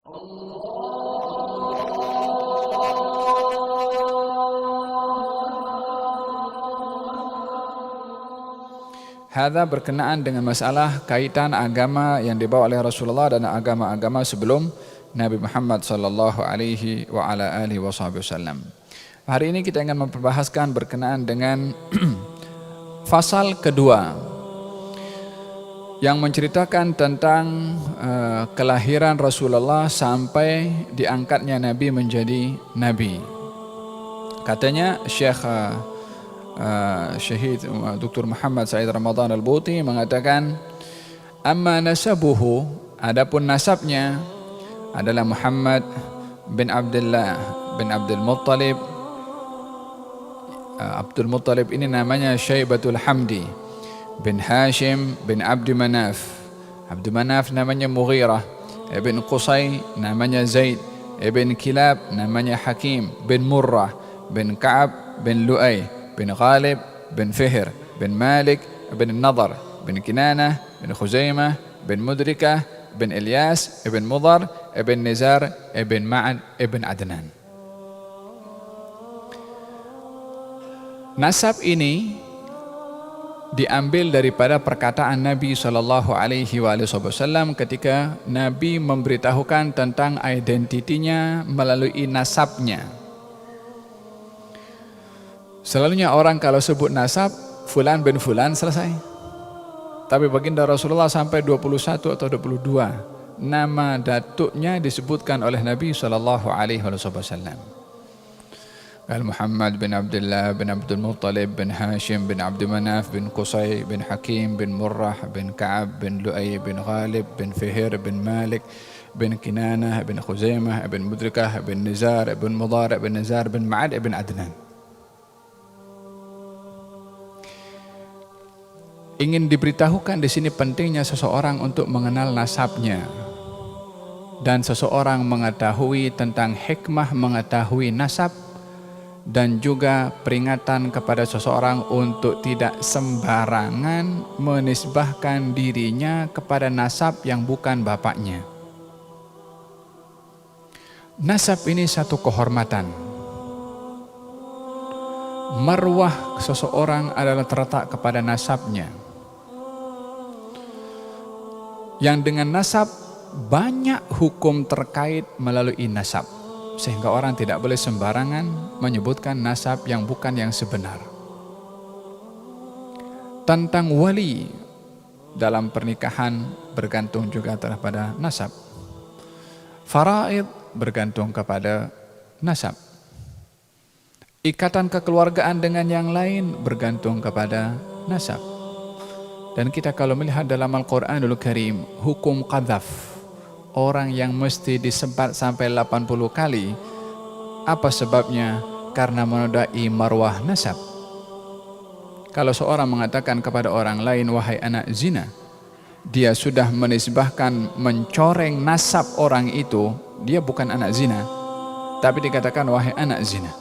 Hadza berkenaan dengan masalah kaitan agama yang dibawa oleh Rasulullah dan agama-agama sebelum Nabi Muhammad sallallahu alaihi wa ala alihi wasallam. Hari ini kita ingin memperbahaskan berkenaan dengan fasal kedua yang menceritakan tentang kelahiran Rasulullah sampai diangkatnya Nabi menjadi Nabi. Katanya Syahid Dr. Muhammad Said Ramadan Al-Buti mengatakan, amma nasabuhu, adapun nasabnya adalah Muhammad bin Abdullah bin Abdul Muttalib. Abdul Muttalib ini namanya Syaibatul Hamdi bin Hashim bin Abdi Manaf. Abdi Manaf namanya Mughirah, ibn Qusay namanya Zaid, ibn Kilab namanya Hakim bin Murrah bin Ka'ab bin Lu'ay bin Ghalib bin Fihr bin Malik bin Nadar bin Kinanah bin Khuzaimah bin Mudrikah bin Ilyas bin Mudar bin Nizar bin Ma'ad bin Adnan. Nasab ini diambil daripada perkataan Nabi sallallahu alaihi wasallam ketika Nabi memberitahukan tentang identitinya melalui nasabnya. Selalunya orang kalau sebut nasab fulan bin fulan selesai. Tapi baginda Rasulullah sampai 21 atau 22 nama datuknya disebutkan oleh Nabi sallallahu alaihi wasallam. Muhammad bin Abdullah bin Abdul Muttalib bin Hashim bin Abdi Manaf bin Qusay bin Hakim bin Murrah bin Ka'ab bin Lu'ay bin Ghalib bin Fihr bin Malik bin Kinanah bin Khuzaimah bin Mudrikah bin Nizar bin Mudar bin Nizar bin Ma'ad bin Adnan. Ingin diberitahukan di sini pentingnya seseorang untuk mengenal nasabnya dan seseorang mengetahui tentang hikmah mengetahui nasab, dan juga peringatan kepada seseorang untuk tidak sembarangan menisbahkan dirinya kepada nasab yang bukan bapaknya. Nasab ini satu kehormatan. Marwah seseorang adalah terletak kepada nasabnya. Yang dengan nasab banyak hukum terkait melalui nasab, sehingga orang tidak boleh sembarangan menyebutkan nasab yang bukan yang sebenar. Tentang wali dalam pernikahan bergantung juga terhadap nasab. Faraid bergantung kepada nasab. Ikatan kekeluargaan dengan yang lain bergantung kepada nasab. Dan kita kalau melihat dalam Al-Quranul Karim, hukum qadhaf, orang yang mesti disempat sampai 80 kali. Apa sebabnya? Karena menodai marwah nasab. Kalau seorang mengatakan kepada orang lain, wahai anak zina, dia sudah menisbahkan, mencoreng nasab orang itu. Dia bukan anak zina, tapi dikatakan wahai anak zina.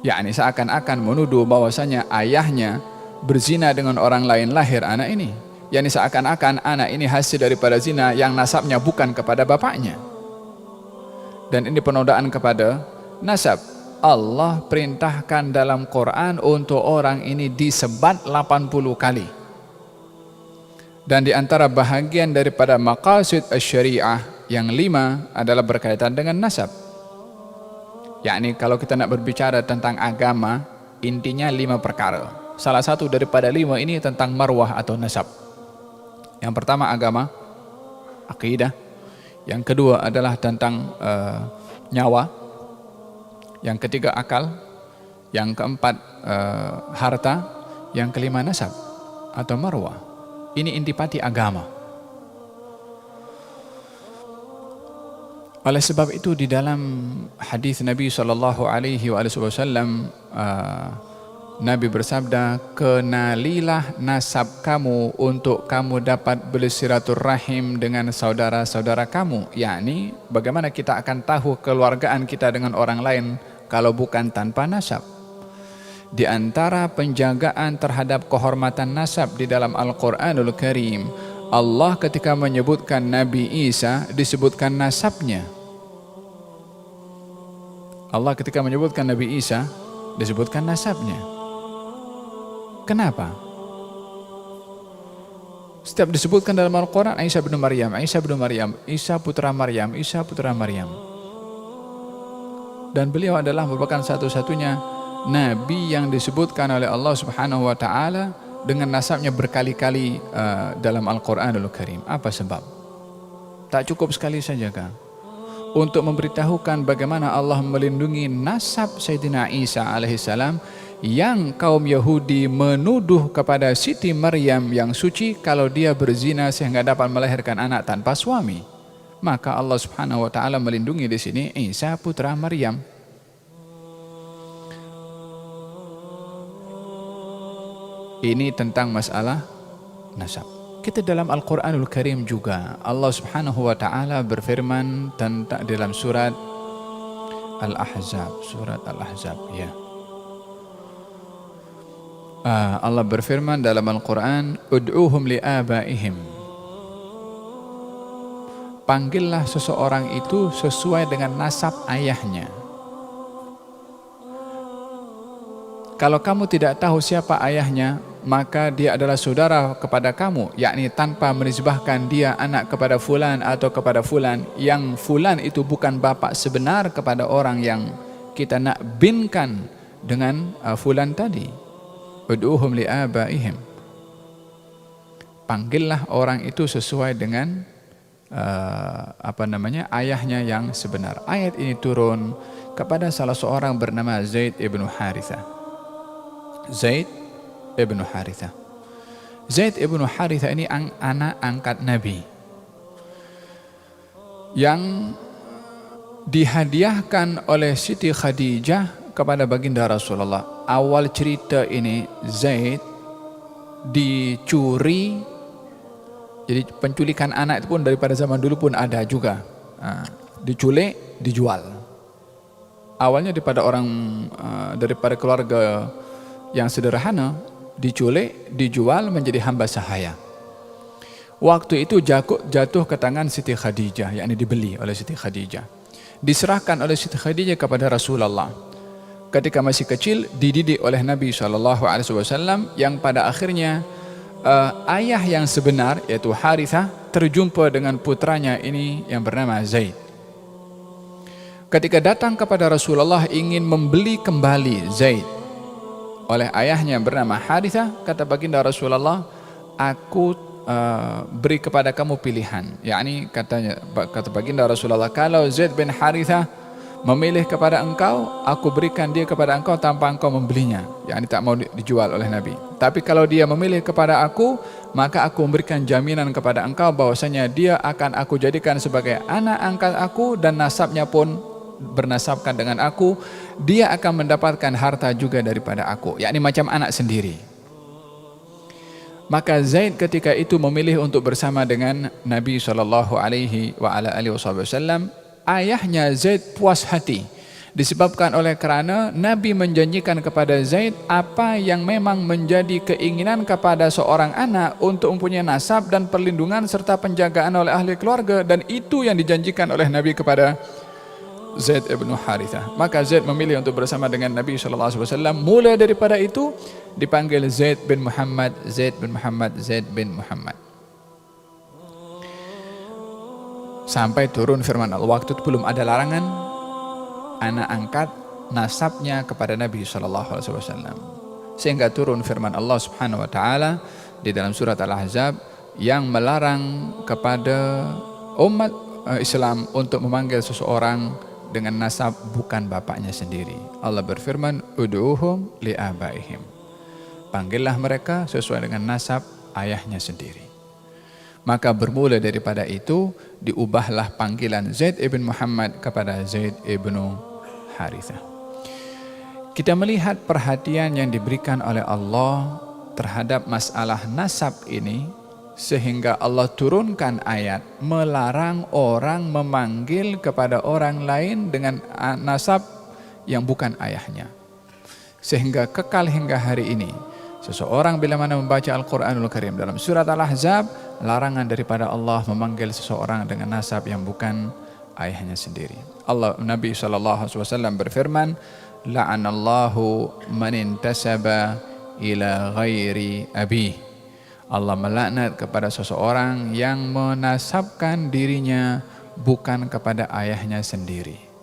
Yakni seakan-akan menuduh bahwasanya ayahnya berzina dengan orang lain lahir anak ini. Yani seakan-akan anak ini hasil daripada zina yang nasabnya bukan kepada bapaknya. Dan ini penodaan kepada nasab. Allah perintahkan dalam Quran untuk orang ini disebat 80 kali. Dan di antara bahagian daripada maqasid asy-syariah yang 5 adalah berkaitan dengan nasab. Yakni kalau kita nak berbicara tentang agama, intinya 5 perkara. Salah satu daripada 5 ini tentang marwah atau nasab. Yang pertama agama, akidah. Yang kedua adalah tentang nyawa. Yang ketiga akal. Yang keempat harta. Yang kelima nasab atau marwah. Ini intipati agama. Oleh sebab itu di dalam hadis Nabi SAW, Nabi bersabda, kenalilah nasab kamu untuk kamu dapat bersilaturahim dengan saudara-saudara kamu. Yakni bagaimana kita akan tahu keluargaan kita dengan orang lain kalau bukan tanpa nasab. Di antara penjagaan terhadap kehormatan nasab di dalam Al-Quranul Karim, Allah ketika menyebutkan Nabi Isa disebutkan nasabnya. Allah ketika menyebutkan Nabi Isa disebutkan nasabnya. Kenapa? Setiap disebutkan dalam Al-Quran Isa bin Maryam, Isa bin Maryam, Isa putra Maryam, Isa putra Maryam. Dan beliau adalah merupakan satu-satunya Nabi yang disebutkan oleh Allah Subhanahu wa Ta'ala dengan nasabnya berkali-kali dalam Al-Quranul Karim. Apa sebab? Tak cukup sekali saja kah? Untuk memberitahukan bagaimana Allah melindungi nasab Sayyidina Isa alaihissalam yang kaum Yahudi menuduh kepada Siti Maryam yang suci kalau dia berzina sehingga dapat melahirkan anak tanpa suami. Maka Allah Subhanahu wa Ta'ala melindungi di sini Isa putra Maryam. Ini tentang masalah nasab. Kita dalam Al-Quranul Karim juga Allah Subhanahu wa Ta'ala berfirman tentang dalam surat Al-Ahzab, ya. Allah berfirman dalam Al-Quran, ud'uhum li'abaihim. Panggillah seseorang itu sesuai dengan nasab ayahnya. Kalau kamu tidak tahu siapa ayahnya, maka dia adalah saudara kepada kamu, yakni tanpa menisbahkan dia anak kepada fulan atau kepada fulan, yang fulan itu bukan bapak sebenar kepada orang yang kita nak binkan dengan fulan tadi. Ud'uhum li'abaihim. Panggillah orang itu sesuai dengan ayahnya yang sebenar. Ayat ini turun kepada salah seorang bernama Zaid ibn Harithah. Zaid ibn Harithah. Zaid ibn Harithah ini anak angkat Nabi yang dihadiahkan oleh Siti Khadijah kepada baginda Rasulullah. Awal cerita ini Zaid dicuri. Jadi penculikan anak itu pun daripada zaman dulu pun ada juga. Diculik, dijual. Awalnya daripada keluarga yang sederhana, diculik, dijual menjadi hamba sahaya. Waktu itu jatuh ke tangan Siti Khadijah, yakni dibeli oleh Siti Khadijah. Diserahkan oleh Siti Khadijah kepada Rasulullah. Ketika masih kecil, dididik oleh Nabi SAW, yang pada akhirnya ayah yang sebenar, yaitu Harithah, terjumpa dengan putranya ini yang bernama Zaid. Ketika datang kepada Rasulullah ingin membeli kembali Zaid oleh ayahnya yang bernama Harithah, kata baginda Rasulullah, aku beri kepada kamu pilihan. Yakni kata baginda Rasulullah, kalau Zaid bin Harithah memilih kepada engkau, aku berikan dia kepada engkau tanpa engkau membelinya. Yakni tak mau dijual oleh Nabi. Tapi kalau dia memilih kepada aku, maka aku memberikan jaminan kepada engkau bahwasanya dia akan aku jadikan sebagai anak angkat aku dan nasabnya pun bernasabkan dengan aku, dia akan mendapatkan harta juga daripada aku, yakni macam anak sendiri. Maka Zaid ketika itu memilih untuk bersama dengan Nabi SAW. Ayahnya Zaid puas hati disebabkan oleh kerana Nabi menjanjikan kepada Zaid apa yang memang menjadi keinginan kepada seorang anak untuk mempunyai nasab dan perlindungan serta penjagaan oleh ahli keluarga, dan itu yang dijanjikan oleh Nabi kepada Zaid ibn Harithah. Maka Zaid memilih untuk bersama dengan Nabi SAW. Mulai daripada itu dipanggil Zaid bin Muhammad, Zaid bin Muhammad, Zaid bin Muhammad. Sampai turun firman Allah. Waktu itu belum ada larangan anak angkat nasabnya kepada Nabi SAW. Sehingga turun firman Allah Subhanahu wa Ta'ala di dalam surat Al-Ahzab yang melarang kepada umat Islam untuk memanggil seseorang dengan nasab bukan bapaknya sendiri. Allah berfirman, ud'uhum li'abaihim. Panggillah mereka sesuai dengan nasab ayahnya sendiri. Maka bermula daripada itu diubahlah panggilan Zaid ibn Muhammad kepada Zaid ibn Harithah. Kita melihat perhatian yang diberikan oleh Allah terhadap masalah nasab ini, sehingga Allah turunkan ayat melarang orang memanggil kepada orang lain dengan nasab yang bukan ayahnya. Sehingga kekal hingga hari ini, seseorang bila mana membaca Al-Quranul Karim dalam surat Al-Ahzab, larangan daripada Allah memanggil seseorang dengan nasab yang bukan ayahnya sendiri. Nabi SAW berfirman, la'anallahu man intasaba ila ghairi abi. Allah melaknat kepada seseorang yang menasabkan dirinya bukan kepada ayahnya sendiri.